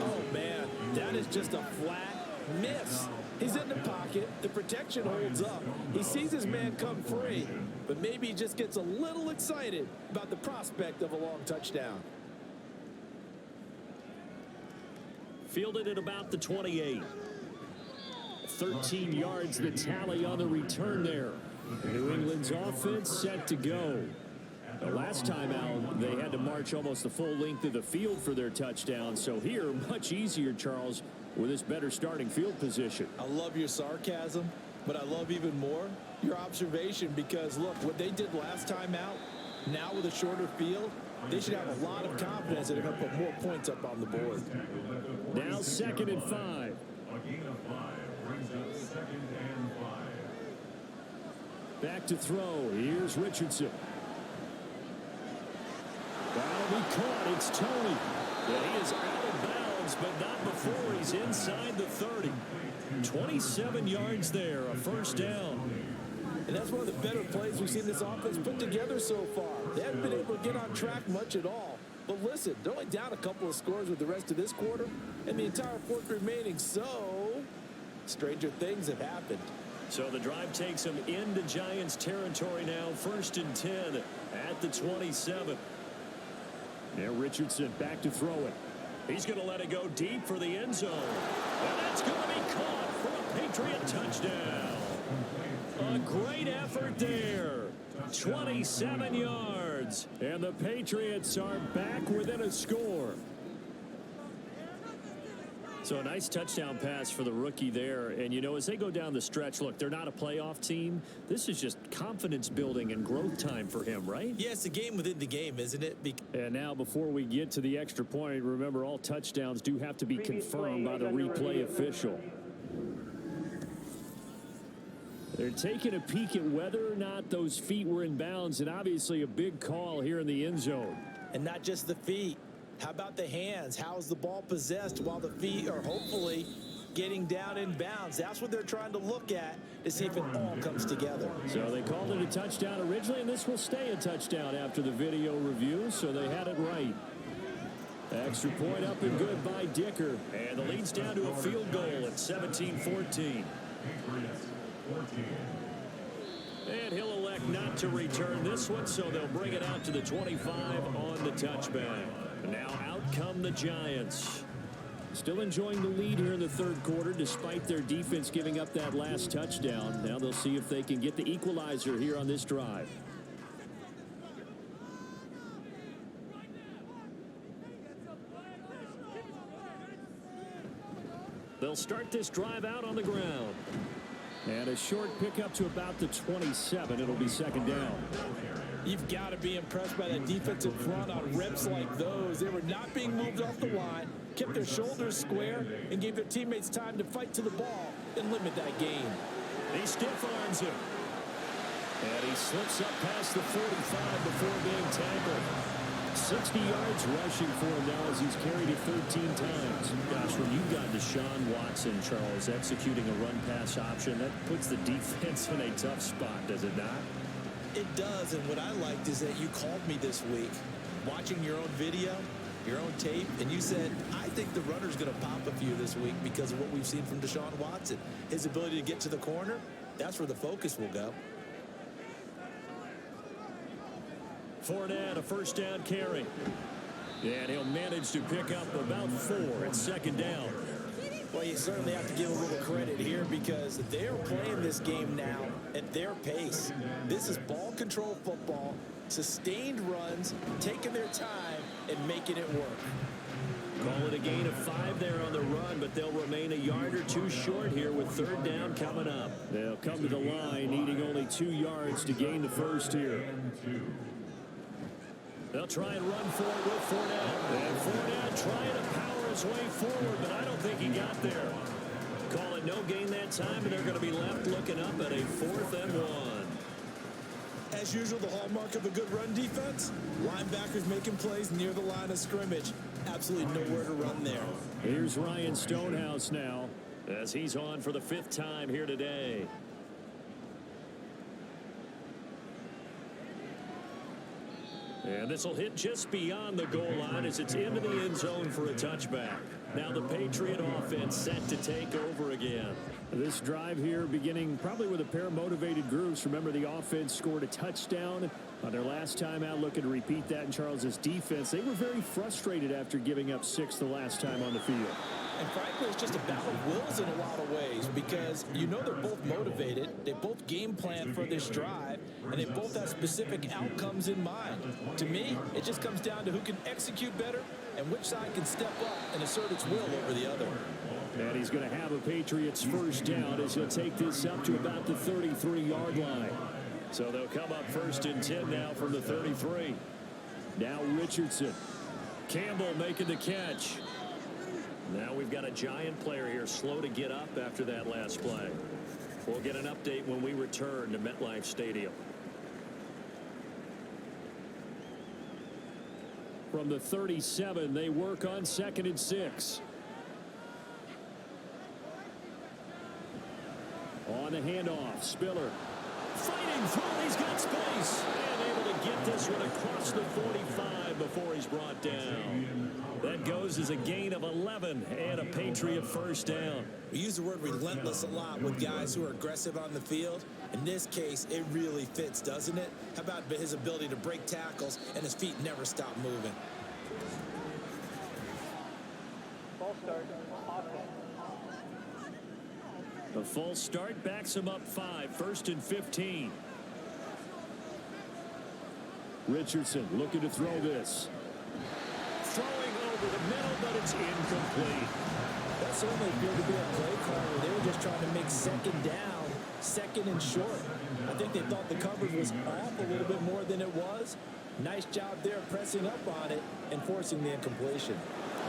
Oh, man, that is just a flat miss. He's in the pocket. The protection holds up. He sees his man come free, but maybe he just gets a little excited about the prospect of a long touchdown. Fielded at about the 28. 13 yards the tally on the return there. New England's offense set to go. The last time out, they had to march almost the full length of the field for their touchdown. So here, much easier, Charles, with this better starting field position. I love your sarcasm, but I love even more your observation because, look, what they did last time out, now with a shorter field, they should have a lot of confidence that they're going to put more points up on the board. Now 2nd and 5. Back to throw. Here's Richardson. That'll be caught. It's Tony. And he is out of bounds, but not before he's inside the 30. 27 yards there, a 1st down. And that's one of the better plays we've seen this offense put together so far. They haven't been able to get on track much at all. But listen, they're only down a couple of scores with the rest of this quarter and the entire 4th remaining. So, stranger things have happened. So the drive takes them into Giants territory now. 1st and 10 at the 27. Now Richardson back to throw it. He's going to let it go deep for the end zone. And that's going to be caught for a Patriot touchdown. A great effort there. 27 yards. And the Patriots are back within a score. So a nice touchdown pass for the rookie there. And, you know, as they go down the stretch, look, they're not a playoff team. This is just confidence building and growth time for him, right? Yeah, it's a game within the game, isn't it? And now before we get to the extra point, remember all touchdowns do have to be confirmed by the replay official. They're taking a peek at whether or not those feet were in bounds, and obviously a big call here in the end zone. And not just the feet. How about the hands? How is the ball possessed while the feet are hopefully getting down in bounds? That's what they're trying to look at to see if it all comes together. So they called it a touchdown originally, and this will stay a touchdown after the video review, so they had it right. Extra point up and good by Dicker. And the lead's down to a field goal at 17-14. And he'll elect not to return this one, so they'll bring it out to the 25 on the touchback. Now out come the Giants. Still enjoying the lead here in the third quarter despite their defense giving up that last touchdown. Now they'll see if they can get the equalizer here on this drive. They'll start this drive out on the ground. And a short pickup to about the 27. It'll be second down. You've got to be impressed by that defensive front on reps like those. They were not being moved off the line, kept their shoulders square, and gave their teammates time to fight to the ball and limit that gain. He stiff arms him. And he slips up past the 45 before being tackled. 60 yards rushing for him now as he's carried it 13 times. Gosh, when you've got Deshaun Watson, Charles, executing a run-pass option, that puts the defense in a tough spot, does it not? It does, and what I liked is that you called me this week, watching your own video, your own tape, and you said, I think the runner's going to pop a few this week because of what we've seen from Deshaun Watson. His ability to get to the corner, that's where the focus will go. Fournette, a first down carry. And he'll manage to pick up about 4 at second down. Well, you certainly have to give a little credit here because they're playing this game now at their pace. This is ball control football, sustained runs, taking their time and making it work. Call it a gain of 5 there on the run, but they'll remain a yard or 2 short here with third down coming up. They'll come to the line needing only 2 yards to gain the first here. They'll try and run for it with Fournette. And Fournette trying to power his way forward, but I don't think he got there. Call it no gain that time, and they're going to be left looking up at a 4th and 1. As usual, the hallmark of a good run defense, linebackers making plays near the line of scrimmage. Absolutely nowhere to run there. Here's Ryan Stonehouse now as he's on for the 5th time here today. And this will hit just beyond the goal line as it's into the end zone for a touchback. Now the Patriot offense set to take over again. This drive here beginning probably with a pair of motivated groups. Remember, the offense scored a touchdown on their last time out. Looking to repeat that in Charles's defense. They were very frustrated after giving up 6 the last time on the field. And frankly, it's just a battle of wills in a lot of ways because you know they're both motivated. They both game plan for this drive, and they both have specific outcomes in mind. To me, it just comes down to who can execute better and which side can step up and assert its will over the other. And he's going to have a Patriots first down as he'll take this up to about the 33-yard line. So they'll come up 1st and 10 now from the 33. Now Richardson. Campbell making the catch. Now we've got a Giant player here slow to get up after that last play. We'll get an update when we return to MetLife Stadium. From the 37, they work on 2nd and 6. On the handoff, Spiller. Fighting through, he's got space. And able to get this one across the 45 before he's brought down. That goes as a gain of 11 and a Patriot first down. We use the word relentless a lot with guys who are aggressive on the field. In this case, it really fits, doesn't it? How about his ability to break tackles and his feet never stop moving? False start. A false start backs him up 5, 1st and 15. Richardson looking to throw this. Throwing over the middle, but it's incomplete. That certainly appeared to be a play call where they were just trying to make second down, second and short. I think they thought the coverage was off a little bit more than it was. Nice job there pressing up on it and forcing the incompletion.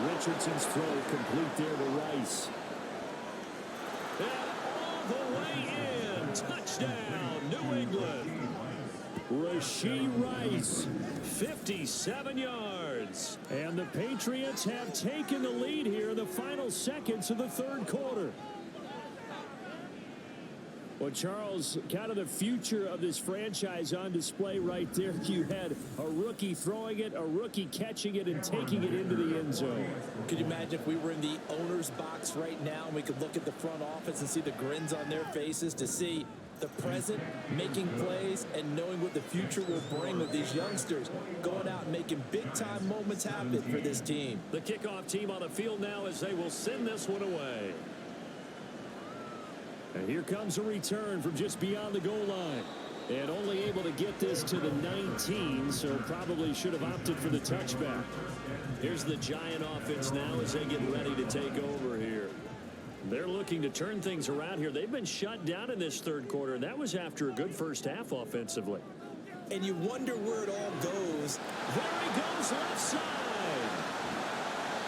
Richardson's throw complete there to Rice. And all the way in. Touchdown, New England. Rashee Rice, 57 yards. And the Patriots have taken the lead here in the final seconds of the third quarter. Well, Charles, kind of the future of this franchise on display right there. You had a rookie throwing it, a rookie catching it, and taking it into the end zone. Could you imagine if we were in the owner's box right now and we could look at the front office and see the grins on their faces, to see the present making plays and knowing what the future will bring with these youngsters going out and making big-time moments happen for this team. The kickoff team on the field now as they will send this one away. And here comes a return from just beyond the goal line. And only able to get this to the 19, so probably should have opted for the touchback. Here's the Giant offense now as they get ready to take over here. They're looking to turn things around here. They've been shut down in this third quarter, and that was after a good first half offensively. And you wonder where it all goes. There he goes, left side.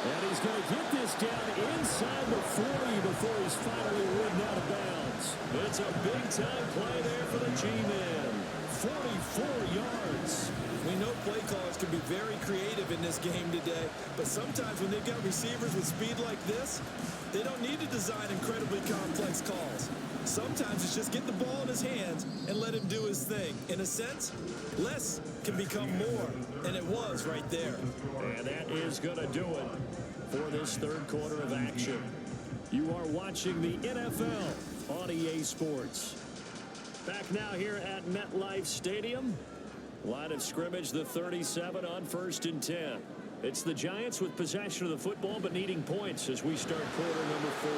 And he's going to get this down inside the 40 before he's finally ridden out of bounds. It's a big-time play there for the G-Men. 44 yards. We know play callers can be very creative in this game today, but sometimes when they've got receivers with speed like this, they don't need to design incredibly complex calls. Sometimes it's just get the ball in his hands and let him do his thing. In a sense, less can become more, and it was right there. And that is going to do it for this third quarter of action. You are watching the NFL on EA Sports. Back now here at MetLife Stadium. Line of scrimmage, the 37 on 1st and 10. It's the Giants with possession of the football but needing points as we start quarter number 4.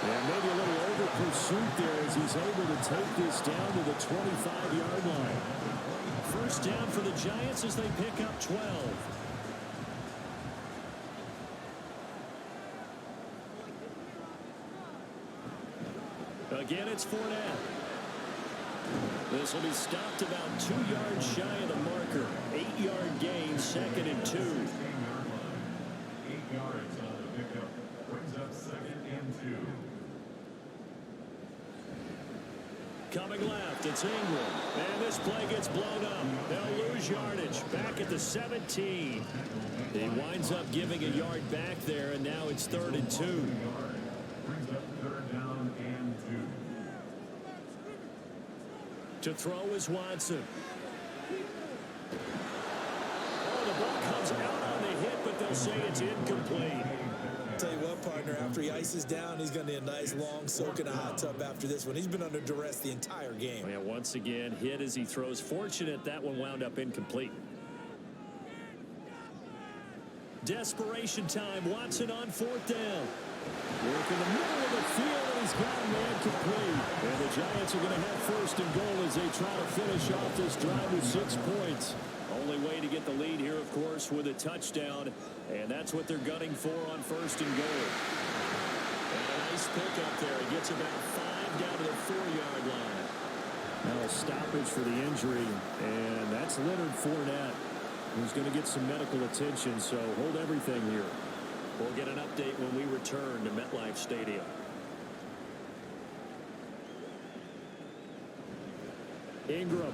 And maybe a little over pursuit there as he's able to take this down to the 25-yard line. First down for the Giants as they pick up 12. Again, it's Fournette. This will be stopped about 2 yards shy of the marker. 8-yard gain, 2nd and 2. 8 yards on the pickup. Brings up 2nd and 2. Coming left, it's Ingram. And this play gets blown up. They'll lose yardage. Back at the 17. He winds up giving a yard back there, and now it's 3rd and 2. Brings up 3rd down and 2. To throw is Watson. Oh, the ball comes out on the hit, but they'll say it's incomplete. Tell you what, partner, after he ices down, he's going to need a nice long soak in a hot tub after this one. He's been under duress the entire game. Yeah, once again, hit as he throws. Fortunate that one wound up incomplete. Desperation time. Watson on 4th down. Work in the middle of the field, and he's got a man complete. And the Giants are going to have 1st and goal as they try to finish off this drive with 6 points. Only way to get the lead here, of course, with a touchdown. And that's what they're gunning for on 1st and goal. And a nice pickup there. He gets about 5 down to the 4-yard line. Now a stoppage for the injury, and that's Leonard Fournette, who's going to get some medical attention, so hold everything here. We'll get an update when we return to MetLife Stadium. Ingram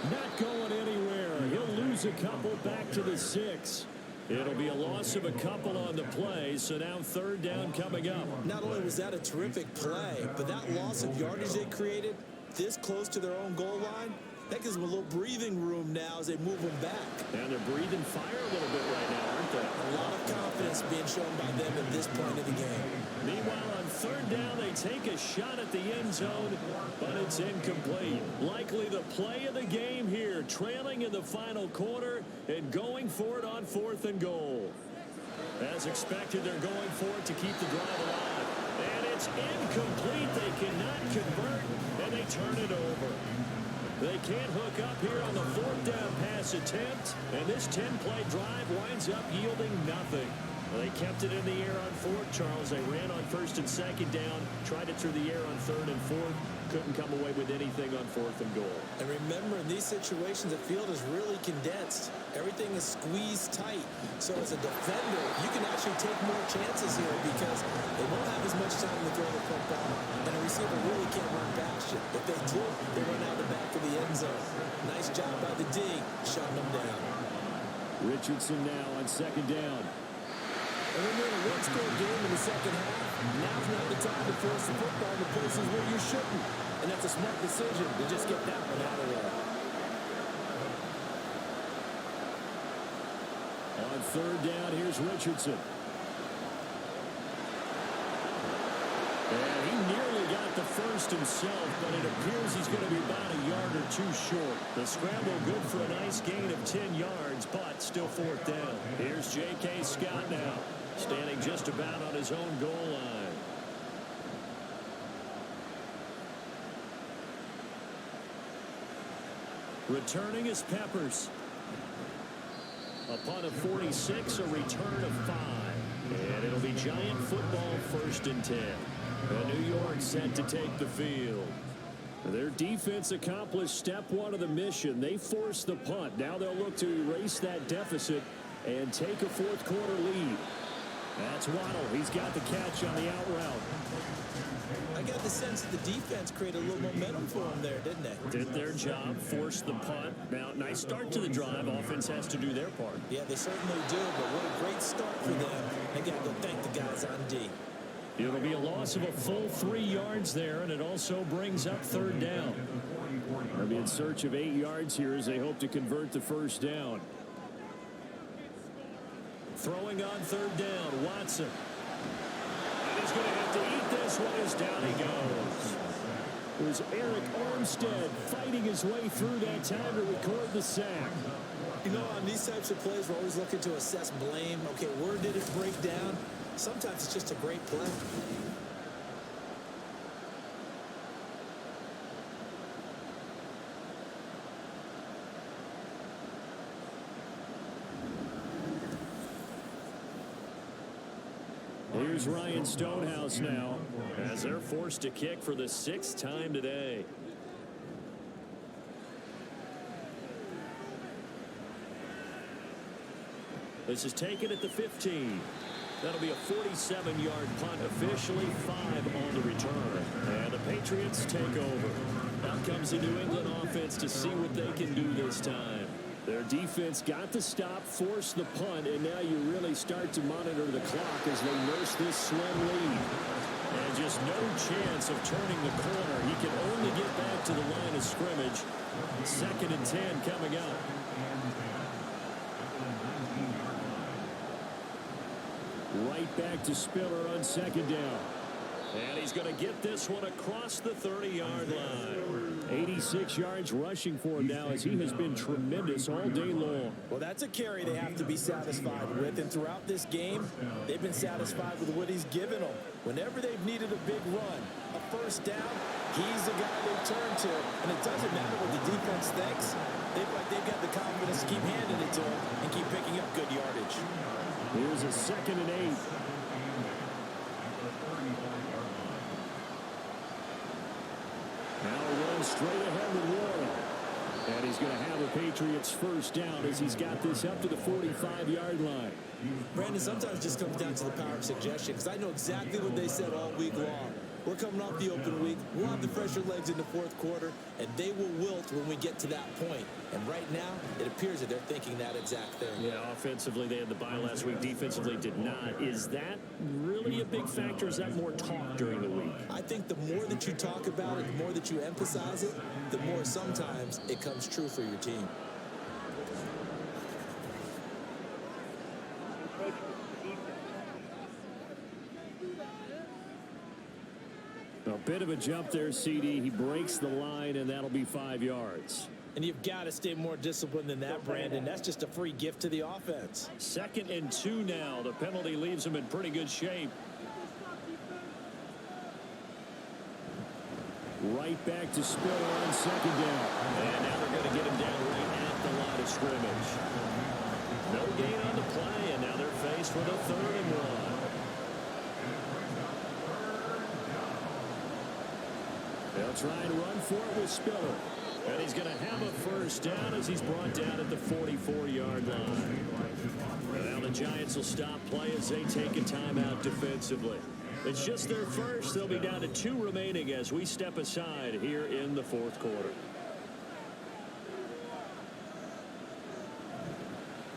not going anywhere. He'll lose a couple back to the 6. It'll be a loss of a couple on the play, so now 3rd down coming up. Not only was that a terrific play, but that loss of yardage they created this close to their own goal line, that gives them a little breathing room now as they move them back. And they're breathing fire a little bit right now, aren't they? A lot of confidence being shown by them at this point of the game. Meanwhile, on 3rd down, they take a shot at the end zone, but it's incomplete. Likely the play of the game here, trailing in the final quarter and going for it on 4th and goal. As expected, they're going for it to keep the drive alive. And it's incomplete. They cannot convert, and they turn it over. They can't hook up here on the 4th down pass attempt, and this 10-play drive winds up yielding nothing. They They kept it in the air on fourth, Charles. They ran on first and second down, tried it through the air on third and fourth. Couldn't come away with anything on fourth and goal. And remember, in these situations, the field is really condensed. Everything is squeezed tight. So as a defender, you can actually take more chances here because they won't have as much time to throw the football, and the receiver really can't run past you. If they do, they run out the back of the end zone. Nice job by the D, shutting them down. Richardson now on second down. And when you're in a one-score game in the second half, now's not the time to force the football in the places where you shouldn't. And that's a smart decision to just get that one out of there. On third down, here's Richardson. And he nearly got the first himself, but it appears he's going to be about a yard or two short. The scramble good for a nice gain of 10 yards, but still fourth down. Here's J.K. Scott now, standing just about on his own goal line. Returning is Peppers. Upon a 46, a return of 5. And it'll be Giant football, 1st and 10. New York set to take the field. Their defense accomplished step one of the mission. They forced the punt. Now they'll look to erase that deficit and take a fourth quarter lead. That's Waddle. He's got the catch on the out route. I got the sense that the defense created a little momentum for them there, didn't they? Did their job, forced the punt. Now, nice start to the drive. Offense has to do their part. Yeah, they certainly do, but what a great start for them. They got to go thank the guys on D. It'll be a loss of a full 3 yards there, and it also brings up third down. They'll be in search of 8 yards here as they hope to convert the first down. Throwing on third down, Watson. And he's going to have to eat this one as down he goes. There's Eric Armstead fighting his way through that time to record the sack. You know, on these types of plays, we're always looking to assess blame. Okay, where did it break down? Sometimes it's just a great play. Here's Ryan Stonehouse now as they're forced to kick for the 6th time today. This is taken at the 15. That'll be a 47-yard punt, officially 5 on the return. And the Patriots take over. Out comes the New England offense to see what they can do this time. Their defense got the stop, forced the punt, and now you really start to monitor the clock as they nurse this slim lead. And just no chance of turning the corner. He can only get back to the line of scrimmage. 2nd and 10 coming up. Right back to Spiller on 2nd down. And he's going to get this one across the 30-yard line. 86 yards rushing for him now as he has been tremendous all day long. Well, that's a carry they have to be satisfied with. And throughout this game, they've been satisfied with what he's given them. Whenever they've needed a big run, a first down, he's the guy they turn to. And it doesn't matter what the defense thinks. They've got the confidence to keep handing it to him and keep picking up good yardage. Here's a 2nd and 8. Now run straight ahead with Warren. And he's going to have a Patriots first down as he's got this up to the 45-yard line. Brandon, sometimes it just comes down to the power of suggestion because I know exactly what they said all week long. We're coming off the open week. We'll have the fresher legs in the fourth quarter, and they will wilt when we get to that point. And right now, it appears that they're thinking that exact thing. Yeah, offensively, they had the bye last week. Defensively, did not. Is that really a big factor? Is that more talk during the week? I think the more that you talk about it, the more that you emphasize it, the more sometimes it comes true for your team. A bit of a jump there, CD. He breaks the line, and that'll be 5 yards. And you've got to stay more disciplined than that, Brandon. That's just a free gift to the offense. 2nd and 2 now. The penalty leaves him in pretty good shape. Right back to Spiller on 2nd down. And now they're going to get him down right at the line of scrimmage. No gain on the play, and now they're faced with a 3rd and 1. They'll try and run for it with Spiller. And he's going to have a first down as he's brought down at the 44-yard line. And now the Giants will stop play as they take a timeout defensively. It's just their first. They'll be down to 2 remaining as we step aside here in the fourth quarter.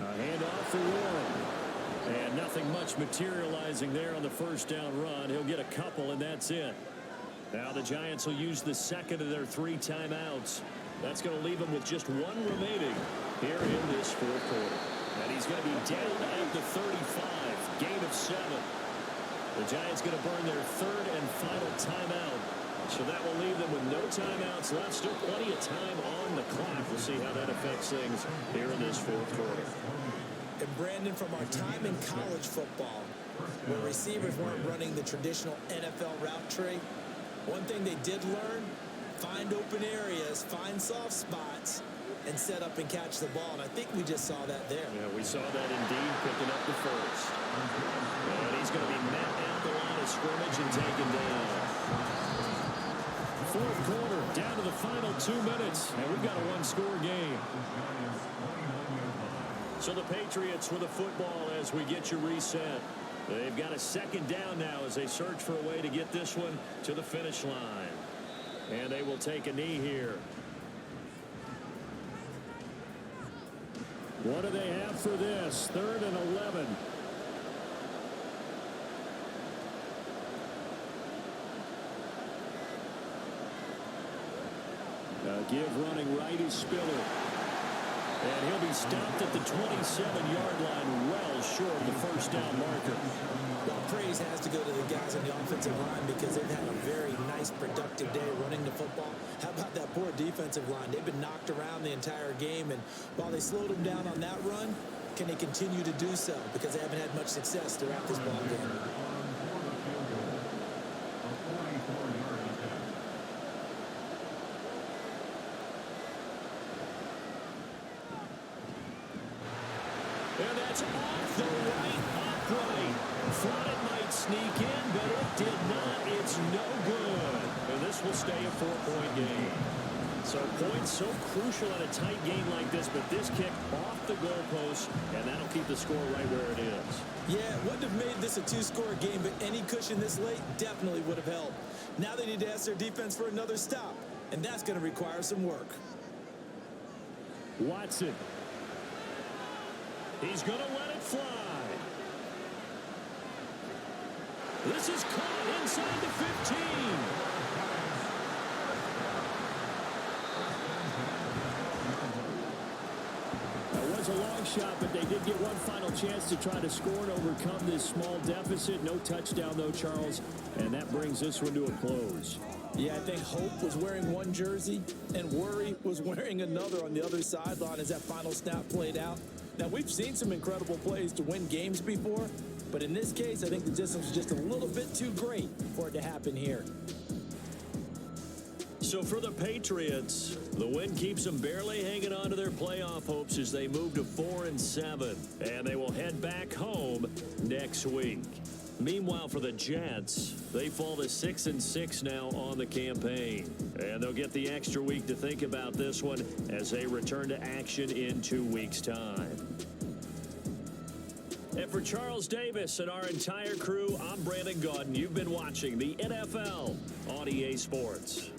A handoff for Warren. And nothing much materializing there on the first down run. He'll get a couple, and that's it. Now the Giants will use the second of their 3 timeouts. That's going to leave them with just 1 remaining here in this fourth quarter. And he's going to be down at the 35. Gain of 7. The Giants going to burn their 3rd and final timeout. So that will leave them with no timeouts left. Still plenty of time on the clock. We'll see how that affects things here in this fourth quarter. And Brandon, from our time in college football, where receivers weren't running the traditional NFL route tree, one thing they did learn, find open areas, find soft spots, and set up and catch the ball. And I think we just saw that there. Yeah, we saw that indeed, picking up the first. And he's going to be met at the line of scrimmage and taken down. Fourth quarter, down to the final 2 minutes, and we've got a 1-score game. So the Patriots with the football as we get you reset. They've got a 2nd down now as they search for a way to get this one to the finish line. And they will take a knee here. What do they have for this? 3rd and 11. Give running right is Spiller. And he'll be stopped at the 27-yard line, well short of the first down marker. Well, praise has to go to the guys on the offensive line because they've had a very nice, productive day running the football. How about that poor defensive line? They've been knocked around the entire game, and while they slowed them down on that run, can they continue to do so? Because they haven't had much success throughout this ball game. And that's off the right upright. Thought it might sneak in, but it did not. It's no good. And this will stay a 4-point game. So points so crucial in a tight game like this, but this kick off the goalpost, and that'll keep the score right where it is. Yeah, it wouldn't have made this a 2-score game, but any cushion this late definitely would have helped. Now they need to ask their defense for another stop, and that's going to require some work. Watson. He's going to let it fly. This is caught inside the 15. That was a long shot, but they did get one final chance to try to score and overcome this small deficit. No touchdown, though, Charles, and that brings this one to a close. Yeah, I think Hope was wearing one jersey and Worry was wearing another on the other sideline as that final snap played out. Now, we've seen some incredible plays to win games before, but in this case, I think the distance was just a little bit too great for it to happen here. So for the Patriots, the win keeps them barely hanging on to their playoff hopes as they move to 4-7, and they will head back home next week. Meanwhile, for the Jets, they fall to 6-6 now on the campaign, and they'll get the extra week to think about this one as they return to action in 2 weeks' time. And for Charles Davis and our entire crew, I'm Brandon Gaudin. You've been watching the NFL on EA Sports.